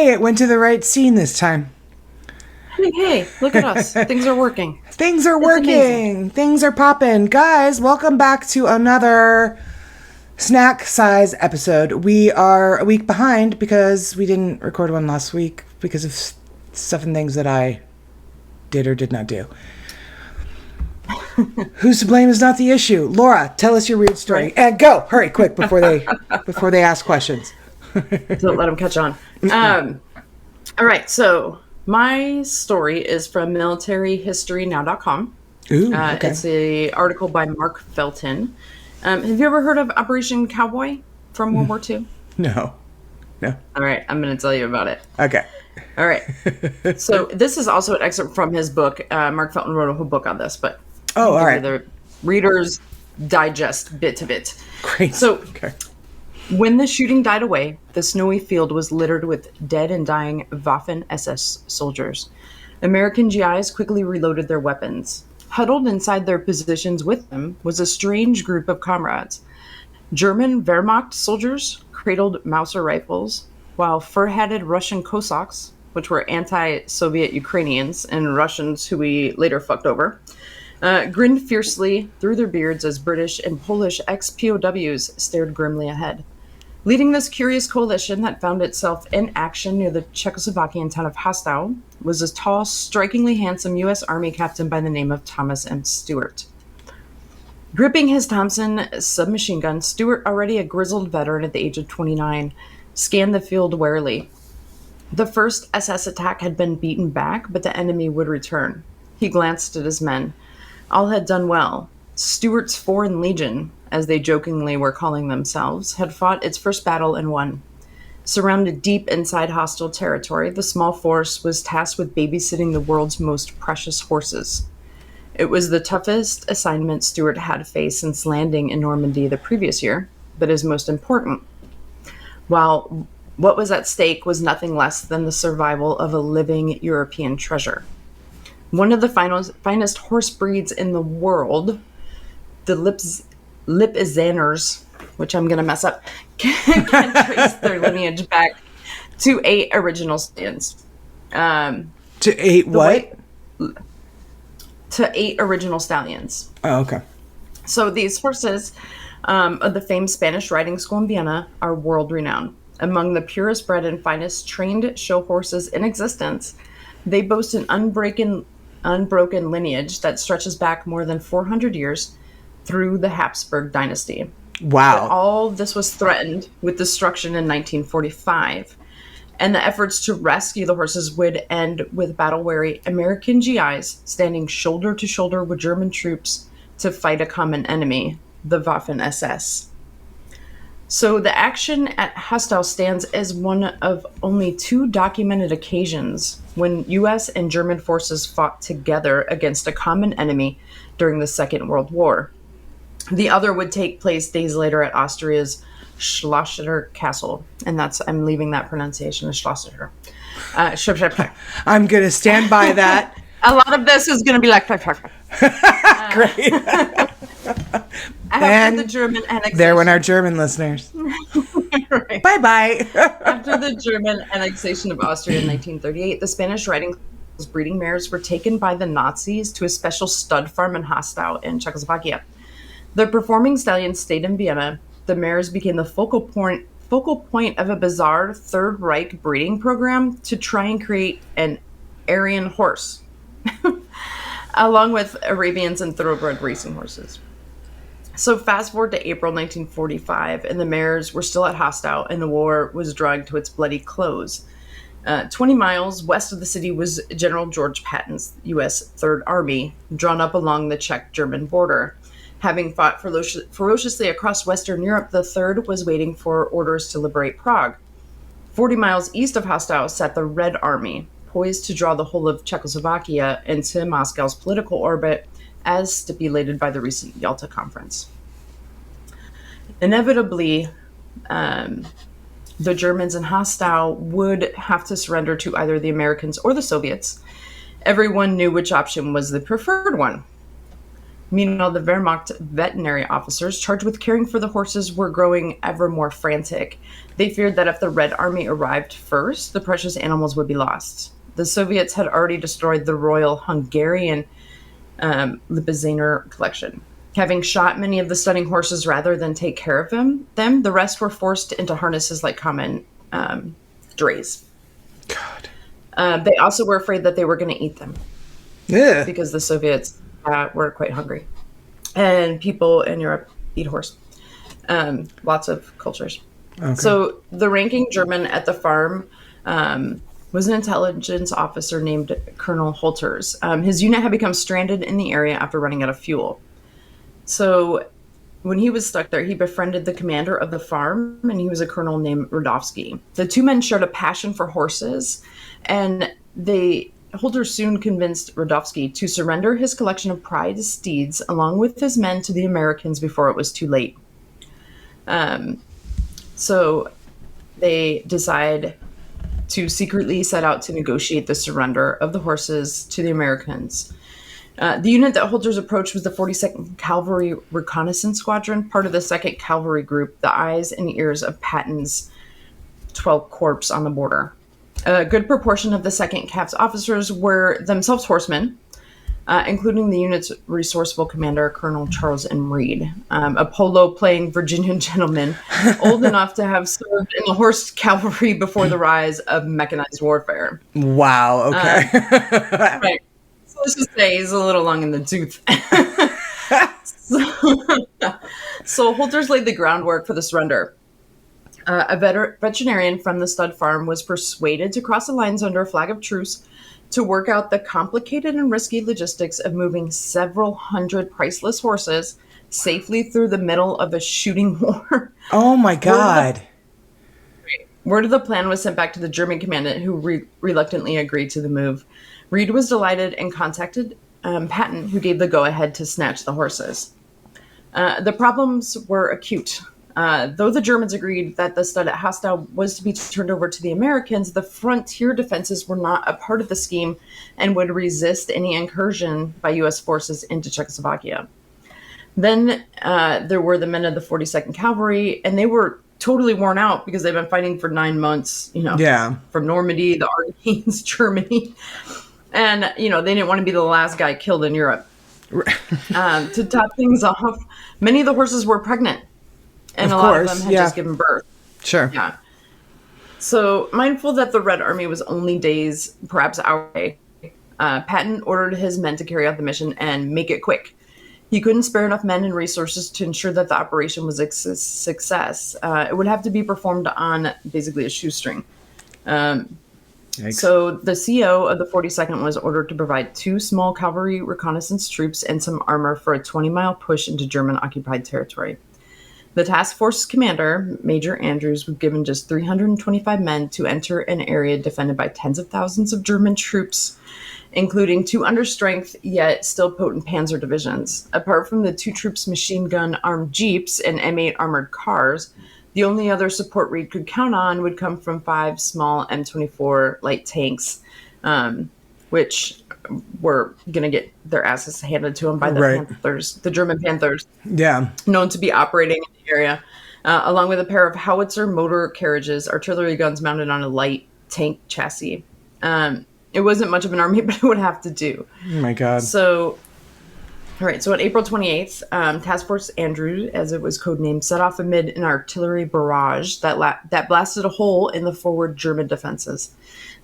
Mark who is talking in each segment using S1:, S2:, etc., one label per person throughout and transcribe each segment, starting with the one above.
S1: It went to the right scene this time.
S2: Hey, look at us. Things are working.
S1: Things are working. Things are popping. Guys, welcome back to another snack size episode. We are a week behind because we didn't record one last week because of stuff and things that I did or did not do. Who's to blame is not the issue. Laura, tell us your weird story. Right. And go. Hurry, quick, before they ask questions.
S2: Don't let them catch on. All right, so my story is from militaryhistorynow.com.
S1: Ooh, okay.
S2: It's an article by Mark Felton. Have you ever heard of Operation Cowboy from World War II?
S1: No.
S2: All right, I'm going to tell you about it.
S1: Okay.
S2: All right. So this is also an excerpt from his book. Mark Felton wrote a whole book on this, but
S1: all right.
S2: The Reader's Digest bit to bit.
S1: Great.
S2: So.
S1: Okay.
S2: When the shooting died away, the snowy field was littered with dead and dying Waffen-SS soldiers. American GIs quickly reloaded their weapons. Huddled inside their positions with them was a strange group of comrades. German Wehrmacht soldiers cradled Mauser rifles, while fur-hatted Russian Cossacks, which were anti-Soviet Ukrainians and Russians who we later fucked over, grinned fiercely through their beards as British and Polish ex-POWs stared grimly ahead. Leading this curious coalition that found itself in action near the Czechoslovakian town of Hastau was a tall, strikingly handsome U.S. Army captain by the name of Thomas M. Stewart. Gripping his Thompson submachine gun, Stewart, already a grizzled veteran at the age of 29, scanned the field warily. The first SS attack had been beaten back, but the enemy would return. He glanced at his men. All had done well. Stewart's Foreign Legion, as they jokingly were calling themselves, had fought its first battle and won. Surrounded deep inside hostile territory, the small force was tasked with babysitting the world's most precious horses. It was the toughest assignment Stewart had faced since landing in Normandy the previous year, but is most important. While what was at stake was nothing less than the survival of a living European treasure. One of the finest horse breeds in the world, the Lipizaners, which I'm going to mess up, can trace their lineage back to 8 original stallions.
S1: To 8 what?
S2: To 8 original stallions.
S1: Oh, okay.
S2: So these horses of the famed Spanish riding school in Vienna are world-renowned. Among the purest bred and finest trained show horses in existence, they boast an unbroken lineage that stretches back more than 400 years through the Habsburg dynasty.
S1: Wow.
S2: But all this was threatened with destruction in 1945, and the efforts to rescue the horses would end with battle-weary American GIs standing shoulder to shoulder with German troops to fight a common enemy, the Waffen-SS. So the action at Hastau stands as one of only 2 documented occasions when U.S. and German forces fought together against a common enemy during the Second World War. The other would take place days later at Austria's Schlosser Castle, and I'm leaving that pronunciation as Schlosser.
S1: I'm going to stand by that.
S2: A lot of this is going to be like...
S1: Great.
S2: After the German annexation...
S1: There went our German listeners.
S2: Right.
S1: Bye-bye.
S2: After the German annexation of Austria in 1938, the Spanish riding breeding mares were taken by the Nazis to a special stud farm in Hastau in Czechoslovakia. The performing stallions stayed in Vienna. The mares became the focal point of a bizarre Third Reich breeding program to try and create an Aryan horse, along with Arabians and thoroughbred racing horses. So fast forward to April 1945, and the mares were still at Hastau, and the war was drawing to its bloody close. 20 miles west of the city was General George Patton's U.S. Third Army, drawn up along the Czech-German border. Having fought ferociously across Western Europe, the Third was waiting for orders to liberate Prague. 40 miles east of Hostau sat the Red Army, poised to draw the whole of Czechoslovakia into Moscow's political orbit, as stipulated by the recent Yalta Conference. Inevitably, the Germans in Hostau would have to surrender to either the Americans or the Soviets. Everyone knew which option was the preferred one. Meanwhile, the Wehrmacht veterinary officers charged with caring for the horses were growing ever more frantic. They feared that if the Red Army arrived first, the precious animals would be lost. The Soviets had already destroyed the Royal Hungarian Lipizzaner collection. Having shot many of the stunning horses rather than take care of them, the rest were forced into harnesses like common drays.
S1: God.
S2: They also were afraid that they were going to eat them.
S1: Yeah.
S2: Because the Soviets were quite hungry. And people in Europe eat horse. Lots of cultures. Okay. So the ranking German at the farm was an intelligence officer named Colonel Holters. His unit had become stranded in the area after running out of fuel. So when he was stuck there, he befriended the commander of the farm, and he was a colonel named Rudovsky. The two men shared a passion for horses, and Holters soon convinced Rudovsky to surrender his collection of prize steeds along with his men to the Americans before it was too late. So they decide to secretly set out to negotiate the surrender of the horses to the Americans. The unit that Holters approached was the 42nd Cavalry Reconnaissance Squadron, part of the 2nd Cavalry Group, the eyes and ears of Patton's 12th Corps on the border. A good proportion of the 2nd Cav's officers were themselves horsemen, including the unit's resourceful commander, Colonel Charles M. Reed, a polo-playing Virginian gentleman old enough to have served in the horse cavalry before the rise of mechanized warfare.
S1: Wow, okay.
S2: Right. So let's just say he's a little long in the tooth. So Holters laid the groundwork for the surrender. A veterinarian from the stud farm was persuaded to cross the lines under a flag of truce to work out the complicated and risky logistics of moving several hundred priceless horses safely through the middle of a shooting war.
S1: Oh my God.
S2: Word of the plan was sent back to the German commandant, who reluctantly agreed to the move. Reed was delighted and contacted Patton, who gave the go-ahead to snatch the horses. The problems were acute. Though the Germans agreed that the stud at Hostau was to be turned over to the Americans, the frontier defenses were not a part of the scheme and would resist any incursion by U.S. forces into Czechoslovakia. Then there were the men of the 42nd Cavalry, and they were totally worn out because they've been fighting for 9 months, from Normandy, the Ardennes, Germany. And, they didn't want to be the last guy killed in Europe. To top things off, many of the horses were pregnant. And a lot of them had just given birth.
S1: Sure.
S2: Yeah. So, mindful that the Red Army was only days, perhaps hours away, Patton ordered his men to carry out the mission and make it quick. He couldn't spare enough men and resources to ensure that the operation was a success. It would have to be performed on basically a shoestring. So the CO of the 42nd was ordered to provide 2 small cavalry reconnaissance troops and some armor for a 20-mile push into German-occupied territory. The task force commander, Major Andrews, was given just 325 men to enter an area defended by tens of thousands of German troops, including 2 understrength yet still potent panzer divisions. Apart from the 2 troops' machine gun armed jeeps and M8 armored cars, the only other support Reed could count on would come from 5 small M24 light tanks, which were going to get their asses handed to them by the Panthers, the German Panthers.
S1: Yeah.
S2: Known to be operating in the area, along with a pair of howitzer motor carriages, artillery guns mounted on a light tank chassis. It wasn't much of an army, but it would have to do.
S1: Oh my God.
S2: So on April 28th, Task Force Andrews, as it was codenamed, set off amid an artillery barrage that blasted a hole in the forward German defenses.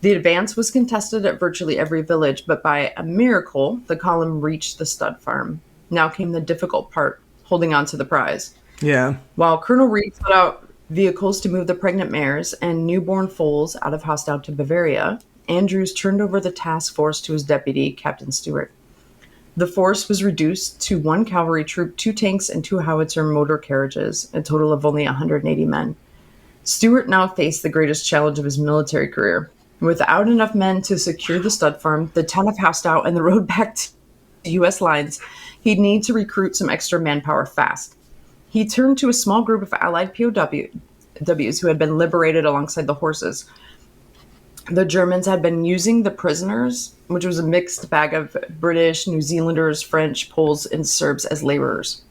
S2: The advance was contested at virtually every village, but by a miracle, the column reached the stud farm. Now came the difficult part, holding on to the prize.
S1: Yeah.
S2: While Colonel Reed set out vehicles to move the pregnant mares and newborn foals out of Hostau to Bavaria, Andrews turned over the task force to his deputy, Captain Stewart. The force was reduced to 1 cavalry troop, 2 tanks, and 2 howitzer motor carriages, a total of only 180 men. Stuart now faced the greatest challenge of his military career. Without enough men to secure the stud farm, the town of Howstow, and the road back to U.S. lines, he'd need to recruit some extra manpower fast. He turned to a small group of Allied POWs who had been liberated alongside the horses. The Germans had been using the prisoners, which was a mixed bag of British, New Zealanders, French, Poles, and Serbs, as laborers.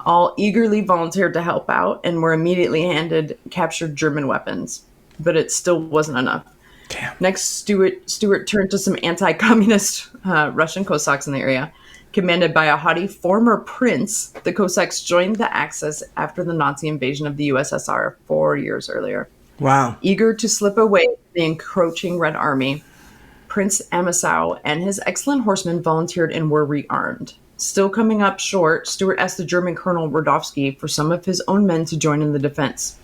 S2: All eagerly volunteered to help out and were immediately handed captured German weapons. But it still wasn't enough.
S1: Damn.
S2: Next, Stuart turned to some anti-communist Russian Cossacks in the area. Commanded by a haughty former prince, the Cossacks joined the Axis after the Nazi invasion of the USSR 4 years earlier.
S1: Wow.
S2: Eager to slip away from the encroaching Red Army, Prince Amasau and his excellent horsemen volunteered and were rearmed. Still coming up short, Stuart asked the German Colonel Rodowski for some of his own men to join in the defense.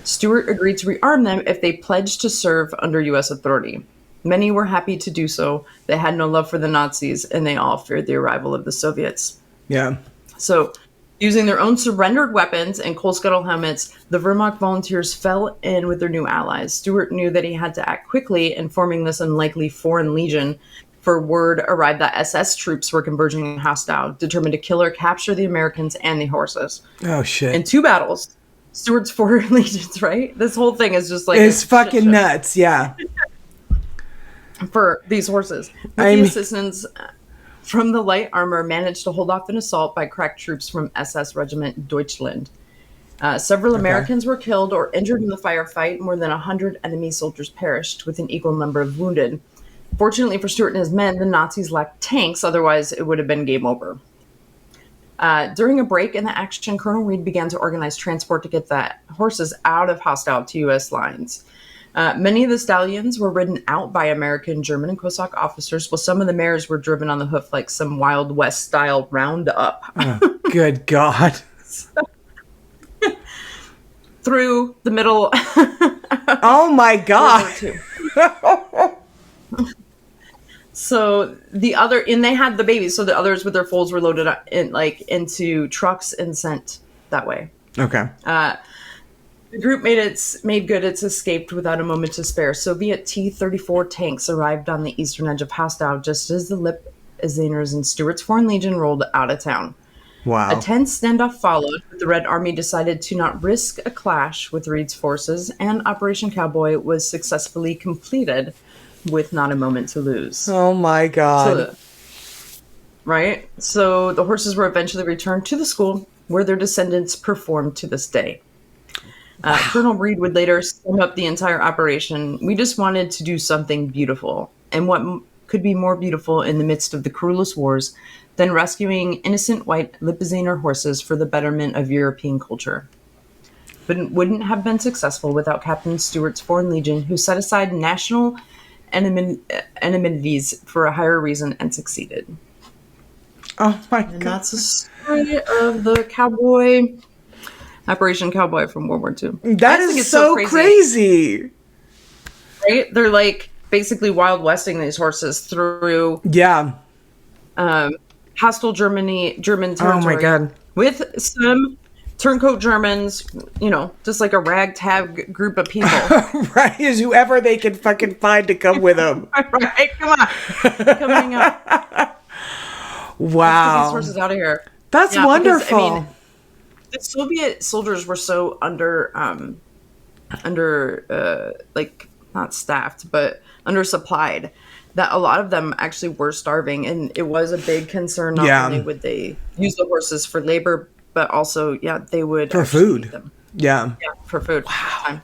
S2: Stuart agreed to rearm them if they pledged to serve under U.S. authority. Many were happy to do so. They had no love for the Nazis, and they all feared the arrival of the Soviets.
S1: Yeah.
S2: So, using their own surrendered weapons and coal scuttle helmets, the Wehrmacht volunteers fell in with their new allies. Stuart knew that he had to act quickly in forming this unlikely foreign legion, for word arrived that SS troops were converging in Howstow, determined to kill or capture the Americans and the horses.
S1: Oh, shit.
S2: In 2 battles, Stuart's 4 legions, right? This whole thing is just like...
S1: It's fucking nuts, yeah.
S2: For these horses. With the assistance from the light armor, managed to hold off an assault by crack troops from SS Regiment Deutschland. Several Americans were killed or injured in the firefight. More than 100 enemy soldiers perished, with an equal number of wounded. Fortunately for Stuart and his men, the Nazis lacked tanks, otherwise it would have been game over. During a break in the action, Colonel Reed began to organize transport to get the horses out of Howstow to U.S. lines. Many of the stallions were ridden out by American, German, and Cossack officers, while some of the mares were driven on the hoof like some Wild West-style roundup.
S1: Oh, good God.
S2: Through the middle.
S1: Oh, my God.
S2: So the other, and they had the babies, so the others with their foals were loaded in, into trucks and sent that way.
S1: Okay.
S2: The group made good its escape without a moment to spare. Soviet T-34 tanks arrived on the eastern edge of Howstow just as the Lip-Zaners and Stuart's Foreign Legion rolled out of town.
S1: Wow.
S2: A tense standoff followed, but the Red Army decided to not risk a clash with Reed's forces, and Operation Cowboy was successfully completed with not a moment to lose.
S1: Oh my God.
S2: So the horses were eventually returned to the school, where their descendants performed to this day. Colonel Reed would later sum up the entire operation. We just wanted to do something beautiful. And what could be more beautiful in the midst of the cruelest wars than rescuing innocent white Lipizzaner horses for the betterment of European culture? But it wouldn't have been successful without Captain Stuart's Foreign Legion, who set aside national enmities for a higher reason and succeeded.
S1: Oh my God.
S2: And that's the story of the Cowboy... Operation Cowboy from World War II.
S1: That is so crazy.
S2: Right? They're like basically Wild Westing these horses through hostile German territory.
S1: Oh my God.
S2: With some turncoat Germans, just like a ragtag group of people.
S1: Right, is whoever they can fucking find to come with them.
S2: Right, come on. Coming up.
S1: Wow.
S2: Let's get these horses out of here.
S1: That's wonderful.
S2: Because, the Soviet soldiers were so not staffed, but undersupplied, that a lot of them actually were starving, and it was a big concern. Not only would they use the horses for labor, but also, they would
S1: for food.
S2: Eat them.
S1: Yeah,
S2: for food.
S1: Wow.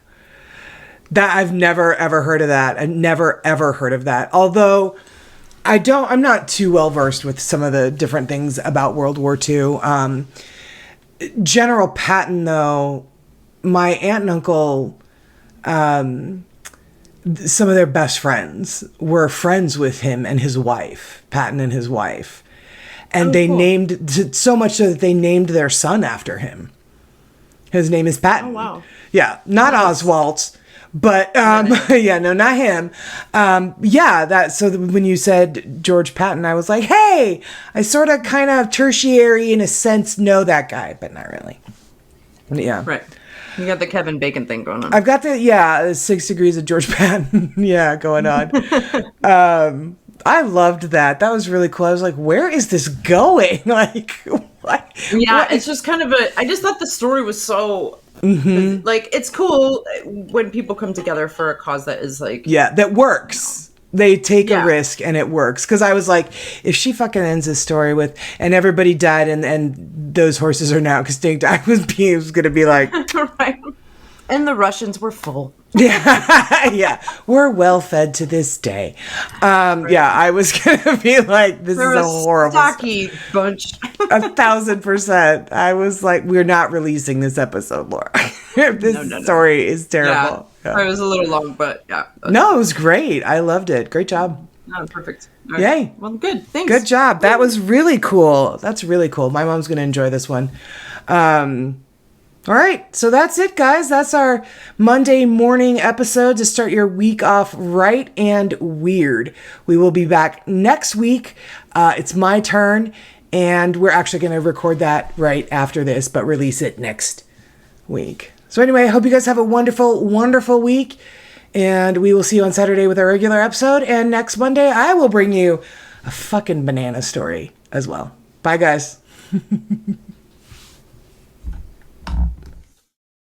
S1: That I've never ever heard of that. I've never ever heard of that. Although I'm not too well versed with some of the different things about World War II. General Patton, though, my aunt and uncle, some of their best friends were friends with him and his wife, Patton and his wife. And they named, so much so that they named their son after him. His name is Patton.
S2: Oh, wow.
S1: Yeah, not Oswald, But yeah, no, not him. Yeah, that. So when you said George Patton, I was like, hey, I sort of kind of tertiary in a sense know that guy, but not really. Yeah.
S2: Right. You got the Kevin Bacon thing going on.
S1: I've got the 6 degrees of George Patton. Yeah, going on. I loved that. That was really cool. I was like, where is this going? Like, what?
S2: Yeah,
S1: What?
S2: it's just kind of I just thought the story was so, like, it's cool when people come together for a cause that is like...
S1: Yeah, that works. They take a
S2: Yeah.
S1: risk and it works. Because I was like, if she fucking ends this story with, and everybody died and those horses are now extinct, I was going to be like...
S2: Right. And the Russians were full.
S1: Yeah, yeah, we're well fed to this day. Yeah, I was gonna be like, this
S2: They're
S1: is a horrible,
S2: stocky bunch.
S1: 1,000%. I was like, we're not releasing this episode, Laura. This story is terrible.
S2: Yeah. It was a little long, but yeah.
S1: No, it was great. I loved it. Great job.
S2: No, perfect. All right.
S1: Yay.
S2: Well, good. Thanks.
S1: Good job. That was really cool. That's really cool. My mom's gonna enjoy this one. All right, so that's it, guys. That's our Monday morning episode to start your week off right and weird. We will be back next week. It's my turn, and we're actually going to record that right after this, but release it next week. So anyway, I hope you guys have a wonderful, wonderful week, and we will see you on Saturday with our regular episode, and next Monday I will bring you a fucking banana story as well. Bye, guys.